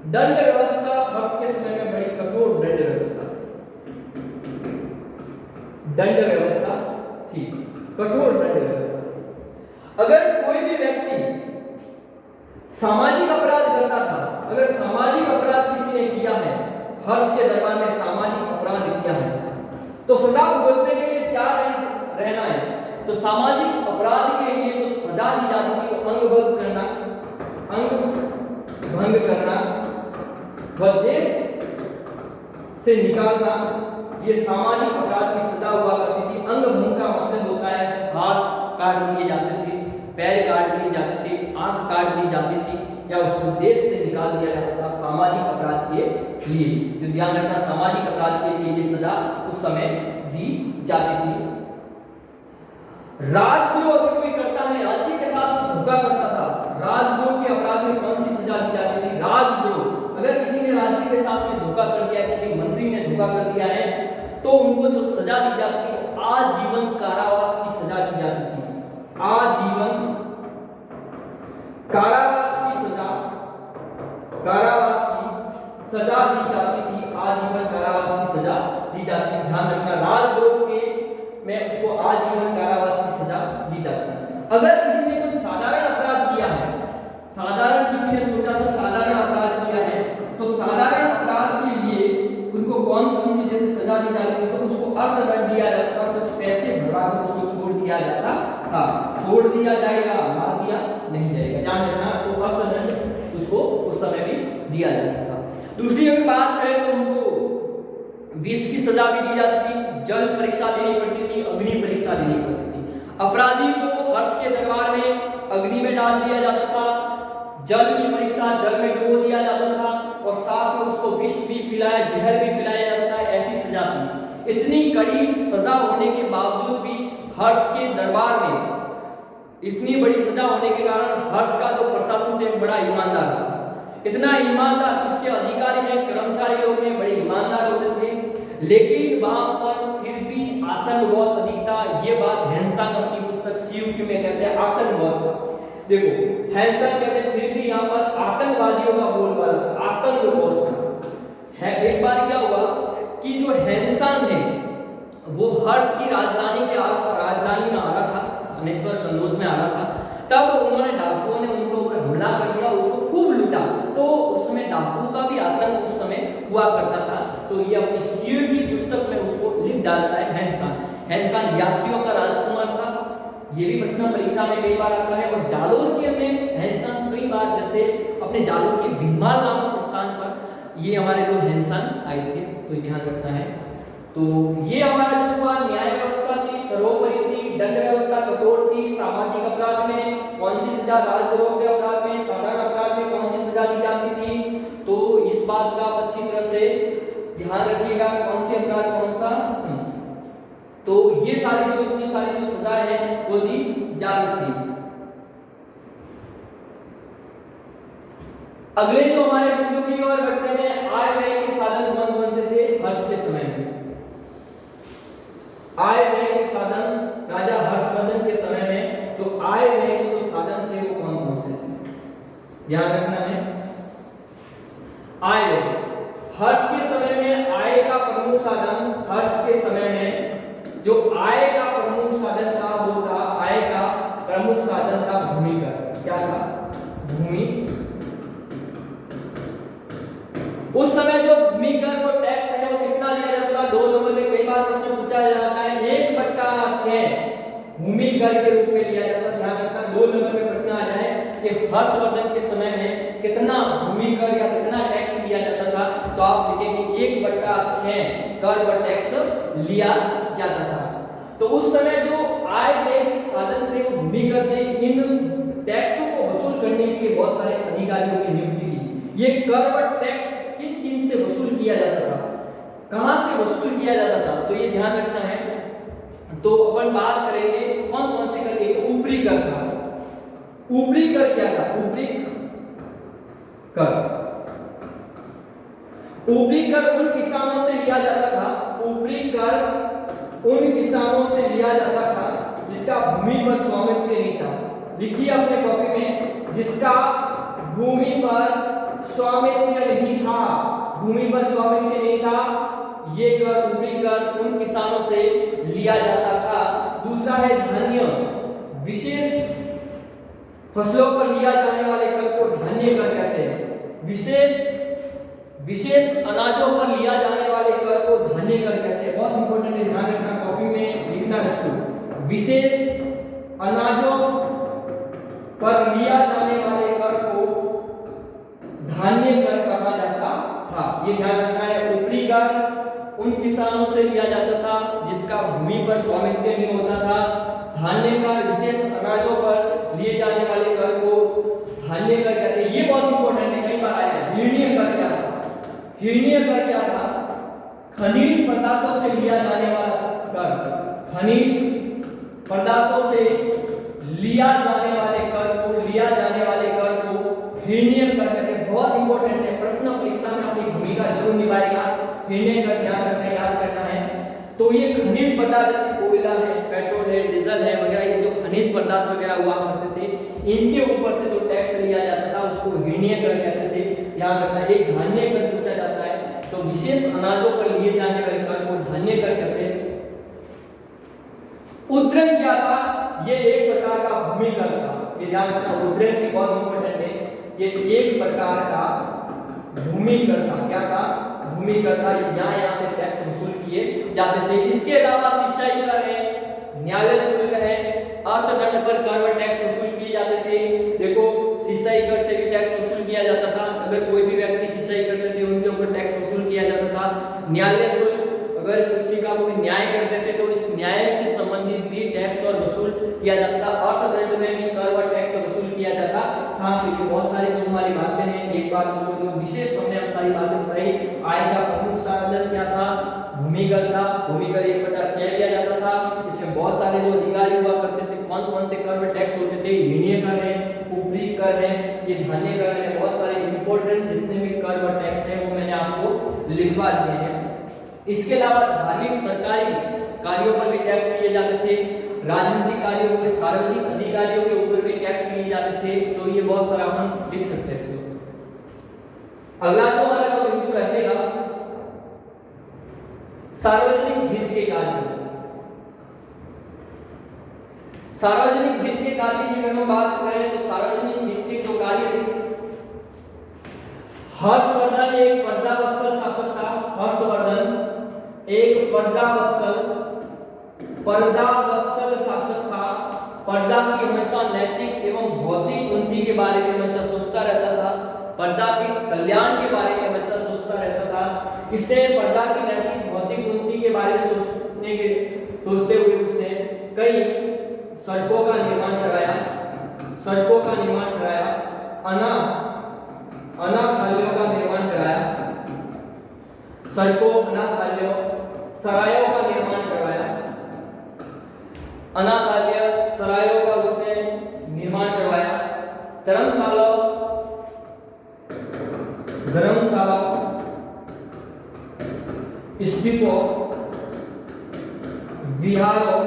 दंड व्यवस्था हर्ष के समय में बड़ी कठोर दंड व्यवस्था थी, कठोर दंड व्यवस्था थी। अगर कोई भी व्यक्ति सामाजिक अपराध करता था, अगर सामाजिक अपराध किसी ने किया है, हर्ष के दरबार में सामाजिक अपराध किया है, तो सजा भुगतने के लिए तैयार रहना है। तो सामाजिक अपराध के लिए जो सजा दी जाती थी वो अंग भंग करना, वह देश से निकालना, ये सामाजिक अपराध की सजा हुआ करती थी। अंग भंग का मतलब होता है हाथ काट दिए जाते थे, पैर काट दिए जाते थे, आंख काट दी जाती थी या उसको देश से निकाल दिया जाता था सामाजिक अपराध के लिए। जो ध्यान रखना, सामाजिक अपराध के लिए ये सजा उस समय दी जाती थी। राजद्रोह अगर कोई करता है, राज्य के साथ धोखा करता था, राजद्रोह के अपराध में कौन सी सजा दी जाती थी? राजद्रोह। अगर किसी ने राज्य के साथ में धोखा कर दिया, किसी मंत्री ने धोखा कर दिया है, तो उनको जो सजा दी जाती थी आजीवन कारावास की सजा दी जाती थी। आजीवन कारावास की सजा दी जाती थी। आजीवन कारावास की सजा दी जाती थी। ध्यान रखना, राजद्रोह के में उसको आजीवन कारावास की सजा दी जाती है। अगर किसी ने कोई साधारण अपराध किया है, किसी ने छोटा सा साधारण अपराध किया है, तो साधारण अपराध के लिए उनको कौन सी जैसे सजा दी जाती है, तो उसको अर्थदंड दिया जाता था, कुछ पैसे भरवाकर उसको छोड़ दिया जाता था। छोड़ दिया जाएगा, मार दिया नहीं जाएगा, ध्यान रखना। तो अर्थदंड उसको उस समय भी दिया जाता था। दूसरी अगर बात करें तो उनको विष की सजा भी दी जाती थी, जल परीक्षा देनी पड़ती थी, अग्नि परीक्षा देनी पड़ती थी। अपराधी को हर्ष के दरबार में अग्नि में डाल दिया जाता था, जल की परीक्षा जल में डुबो दिया जाता था और साथ में उसको विष भी पिलाया, जहर भी पिलाया जाता था। ऐसी सजा थी। इतनी कड़ी सजा होने के बावजूद भी हर्ष के दरबार में इतनी बड़ी सजा होने के कारण हर्ष का जो प्रशासन थे बड़ा ईमानदार था। इतना ईमानदार, उसके अधिकारी हैं, कर्मचारी लोग हैं, बड़े ईमानदार होते थे, लेकिन वहां पर फिर भी आतंक बहुत अधिक था। ये बात हैंसन अपनी पुस्तक सीयूक्यू में कहते हैं, आतंक बहुत था। देखो हैंसन कहते हैं फिर भी यहाँ पर आतंकवादियों का बोलबाला था, आतंक बहुत है। एक बार क्या हुआ कि जो हैंसन है वो हर्ष की राजधानी के राजधानी में आ रहा था, अनेश्वर कन्नौज में आ रहा था। तब उन्होंने डाकुओं ने उनके ऊपर हमला कर दिया, उसको खूब लूटा। तो उसमें डाकुओं का भी आतंक उस समय हुआ करता था। तो ये अपनी सीयूक्यू की पुस्तक में उसको लिख डालता है हैंसन। हैंसन यात्रियों का राजकुमार था, ये भी प्रश्न परीक्षा में कई बार आता है। और जालोर के में हैंसन कई बार, जैसे अपने जालोर के भीमाल नामक स्थान पर ये हमारे जो हैंसन आए थे, तो ध्यान रखना है। तो ये हमारा जो हुआ न्याय व्यवस्था थी सर्वोपरि थी, दंड व्यवस्था कठोर थी। सामाजिक अपराध में कौन सी सजा, राजद्रोह के अपराध में, साधारण अपराध में कौन सी सजा दी जाती थी, तो इस बात का अच्छी तरह से ध्यान रखिएगा, कौन सी अपराध कौन सा। तो ये सारी जो इतनी सारी जो सजा है वो दी जाती थी। अगले जो हमारे बिंदु की ओर बढ़ते हैं, आय व्यय के साधन कौन कौन से थे हर्ष के समय में। आय व्यय के साधन राजा हर्षवर्धन के समय में, तो आय व्यय के जो साधन थे वो कौन कौन से थे, ध्यान रखना है। आय व्यय हर्ष के समय में आय का प्रमुख साधन, हर्ष के समय में जो आय का प्रमुख साधन था वो था, आय का प्रमुख साधन था भूमि कर। क्या था, भूमि। उस समय जो भूमि कर वो टैक्स है वो कितना लिया जाता था, 2 नंबर में कई बार प्रश्न पूछा जाता है, 1/6 भूमि कर के रूप में लिया जाता। ध्यान रखना 2 नंबर में प्रश्न आ जाए कि हर्षवर्धन के समय में कितना भूमि कर या कितना टैक्स लिया जाता था, तो आप लिखेंगे 1/6 कर व टैक्स लिया जाता था। तो उस समय जो आय व्यय के साधन थे वो भूमि कर थे। इन टैक्सों को वसूल करने के लिए बहुत सारे अधिकारियों की नियुक्ति की। ये कर व टैक्स किन से वसूल किया जाता था, कहां से वसूल किया जाता था, तो ये ध्यान रखना है। तो अपन बात करेंगे कौन कौन से कर, एक ऊपरी कर था। ऊपरी कर क्या था, ऊपरी कर, ऊपरी कर उन किसानों से लिया जाता था, ऊपरी कर उन किसानों से लिया जाता था जिसका भूमि पर स्वामित्व नहीं था। लिखिए अपने कॉपी में, जिसका भूमि पर स्वामित्व नहीं था, भूमि पर स्वामित्व नहीं था, ये कर ऊपरी कर उन किसानों से लिया जाता था। दूसरा है धान्य, विशेष फसलों पर लिया जाने वाले कर को धान्य कर कहते हैं। विशेष अनाजों पर लिया जाने वाले कर को धान्य कर कहते हैं। बहुत इंपॉर्टेंट है, ध्यान रखना, कॉपी में लिखना है इसको। विशेष अनाजों पर लिया जाने वाले कर को धान्य कर कहा जाता था, ये ध्यान रखना है। ऊपरी कर उन किसानों से लिया जाता था जिसका भूमि पर स्वामित्व नहीं होता था। धान्य कर विशेष अनाजों पर लिए जाने वाले कर को धान्य कर कहते हैं। ये बहुत इंपॉर्टेंट है, कई बार आया है। हिरण्य कर क्या था, हिरण्य कर क्या था, खनिज पदार्थों से लिया जाने वाला कर, खनिज पदार्थों से लिया जाने वाले कर को, लिया जाने वाले कर को हिरण्य कर कहते हैं। बहुत इंपॉर्टेंट है, प्रश्न परीक्षा में अपनी भूमिका जरूर निभाएगा। हिरण्य कर ध्यान रखना, याद करना है। तो ये खनिज पदार्थ जैसे कोयला है, पेट्रोल है, डीजल है वगैरह, ये जो खनिज पदार्थ वगैरह हुआ करते थे, इनके ऊपर से जो टैक्स लिया जाता था उसको हिरण्य कर कहते थे। ध्यान रखना, एक धान्य कर पूछा जाता है, तो विशेष अनाजों पर लिए जाने वाले कर को धान्य कर कहते हैं। उद्रण क्या था, ये एक प्रकार का भूमि कर था, ये ध्यान रखना। उद्रण भी बहुत इंपॉर्टेंट है, ये एक प्रकार का भूमि कर था। क्या था, भूमि कर था। यहाँ से टैक्स वसूल किए जाते थे। इसके अलावा सिंचाई कर है, न्यायालय शुल्क है, अर्थदंड पर कर व टैक्स वसूल किए जाते थे। देखो सिंचाई कर से भी टैक्स वसूल किया जाता था, अगर कोई भी व्यक्ति सिंचाई करते थे उनके ऊपर टैक्स वसूल किया जाता था। न्यायालय शुल्क, अगर किसी का कोई न्याय करते थे तो इस न्याय से संबंधित भी टैक्स और वसूल किया जाता था। अर्थदंड में भी कर व टैक्स वसूल किया जाता था। तो ये बहुत सारी जो हमारी बातें हैं, एक बार उसको जो विशेष हमने हम सारी बातें बताई। आय का प्रमुख साधन क्या था, भूमिकर था, भूमिकर 1/6 लिया जाता था। इसमें बहुत सारे जो अधिकारी हुआ करते थे, कौन कौन से कर में टैक्स होते थे, ऋणीय कर है, ऊपरी कर है, ये धान्य कर है, बहुत सारे इंपॉर्टेंट जितने भी कर व टैक्स है वो मैंने आपको लिखवा दिए हैं। इसके अलावा धार्मिक सरकारी कार्यों पर भी टैक्स लिए जाते थे, राजनीतिक कार्यों पर, सार्वजनिक अधिकारियों के ऊपर भी टैक्स लिए जाते थे। तो ये बहुत सारा अपन लिख सकते थे। अगला जो हमारा बिंदु रहेगा सार्वजनिक हित के कार्य। सार्वजनिक हित के कार्य की अगर हम बात करें तो सार्वजनिक हित के जो कार्य थे, हर्षवर्धन एक प्रजावत्सल शासक था। हर्षवर्धन एक प्रजावत्सल शासक था। प्रजा की हमेशा नैतिक एवं भौतिक उन्नति के बारे में हमेशा सोचता रहता था, प्रजा के कल्याण के बारे में हमेशा सोचता रहता था। इसने प्रजा की नैतिक भौतिक उन्नति के बारे में सोचते हुए उसने कई सड़कों का निर्माण कराया, अनाथालयों का निर्माण कराया, सड़कों, अनाथालयों, सरायों का निर्माण करवाया। अनाथालय, सरायों का उसने निर्माण करवाया। धर्मशाला, स्तूपों, विहारों,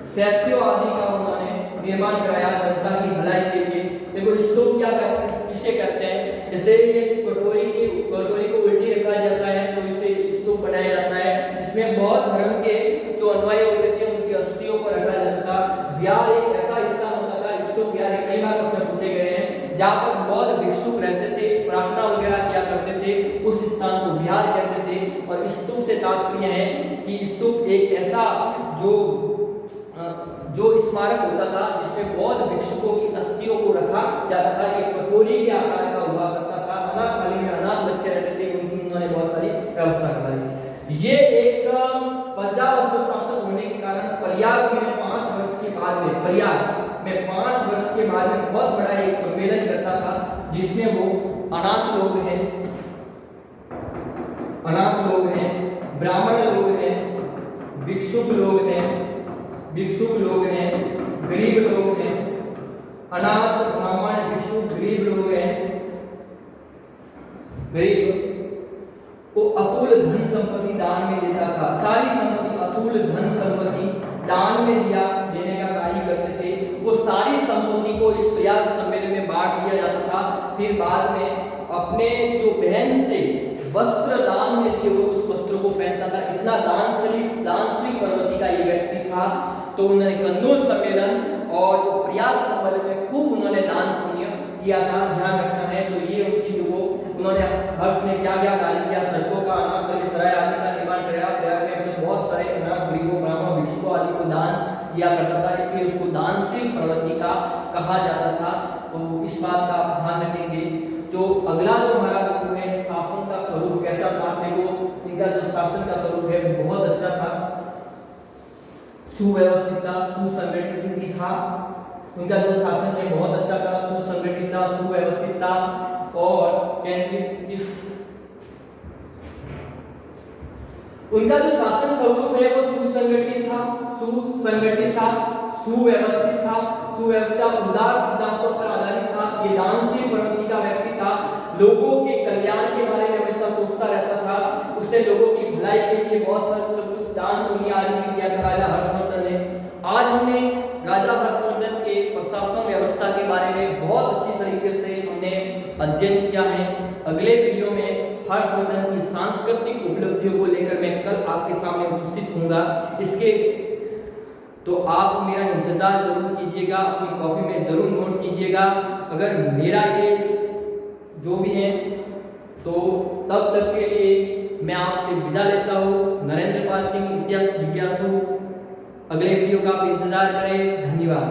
सेतुओं आदि का उन्होंने निर्माण कराया जनता की भलाई के लिए। देखो स्तूप क्या कहते हैं, किसे कहते हैं? जैसे ये कटोरी को उल्टी रखा जाता है तो इसे स्तूप बनाया जाता है। इसमें बौद्ध धर्म के जो अनुयायी होते थे उनकी अस्थियों को रखा जाता था। विहार एक ऐसा स्थान होता था, स्तूप विहार कई बार प्रश्न पूछे गए हैं, जहाँ पर बौद्ध भिक्षुक रहते थे, प्रार्थना वगैरह किया करते थे, उस स्थान को विहार कहते थे। और स्तूप से तात्पर्य है कि स्तूप एक ऐसा जो स्मारक होता था जिसमें बौद्ध भिक्षुकों की अस्थियों को रखा जाता था। एक कटोरी के आकार का हुआ करता था। अनाथालय में अनाथ बच्चे रहते थे, उनकी उन्होंने बहुत सारी व्यवस्था करवाई। ये एक प्रजावत्सल शासक होने के कारण प्रयाग में 5 वर्ष के बाद में बहुत बड़ा एक सम्मेलन करता था, जिसमें वो अनाथ लोग हैं, ब्राह्मण लोग हैं, भिक्षुक लोग हैं, गरीब लोग हैं, अनाथ, ब्राह्मण, भिक्षुक, गरीब लोग हैं, गरीब को अतुल धन संपत्ति दान में देता था। सारी संपत्ति, अतुल धन संपत्ति दान में देने का कार्य करते थे। वो सारी संपत्ति को इस प्रयाग सम्मेलन में बांट दिया जाता था। फिर बाद में अपने जो बहन से वस्त्र दान में दिए हुए उस वस्त्र को पहनता था। इतना दानश्री पर्वती का ये व्यक्ति था। तो उन्होंने कन्नौज सम्मेलन और जो प्रयाग सम्मेलन में खूब उन्होंने दान पुण्य किया था, ध्यान रखना है। तो ये उनकी जो उन्होंने हर्ष में क्या क्या कार्य किया, सड़कों का, अनाथालय, सराय आदि का निर्माण कराया। प्रयाग में जो बहुत सारे अनाथ, गरीबों, ब्राह्मणों, भिक्षुकों आदि को दान दिया करता था, इसलिए उसको दानश्री पर्वती का कहा जाता था। तो इस बात का आप ध्यान रखेंगे। जो अगला जो हमारा बिंदु है, शासन का स्वरूप कैसा था। देखो इनका जो शासन का स्वरूप है वो बहुत अच्छा था, सुव्यवस्थित था, सुसंगठित भी था। उनका जो शासन है बहुत अच्छा था, सुसंगठित था, सुव्यवस्थित था और केंद्रित। उनका जो शासन स्वरूप है वो सुसंगठित था, सुव्यवस्थित था, उदार सिद्धांतों पर आधारित था। ये दानशील प्रवृत्ति का व्यक्ति था, लोगों के कल्याण के बारे में हमेशा सोचता रहता था। उसने लोगों की भलाई के लिए बहुत सारे सब कुछ दान पुण्य आदि किया था राजा हर्षवर्धन ने। आज हमने राजा हर्षवर्धन के प्रशासन व्यवस्था के बारे में बहुत अच्छी तरीके से हमने अध्ययन किया है। अगले वीडियो में हर्षवर्धन की सांस्कृतिक उपलब्धियों को लेकर मैं कल आपके सामने उपस्थित होऊंगा। इसके तो आप मेरा इंतजार जरूर कीजिएगा, अपनी कॉपी में जरूर नोट कीजिएगा। अगर मेरा ये जो भी है तो तब तक के लिए मैं आपसे विदा लेता हूँ। नरेंद्र पाल सिंह, इतिहास जिज्ञासु। अगले वीडियो का आप इंतजार करें। धन्यवाद।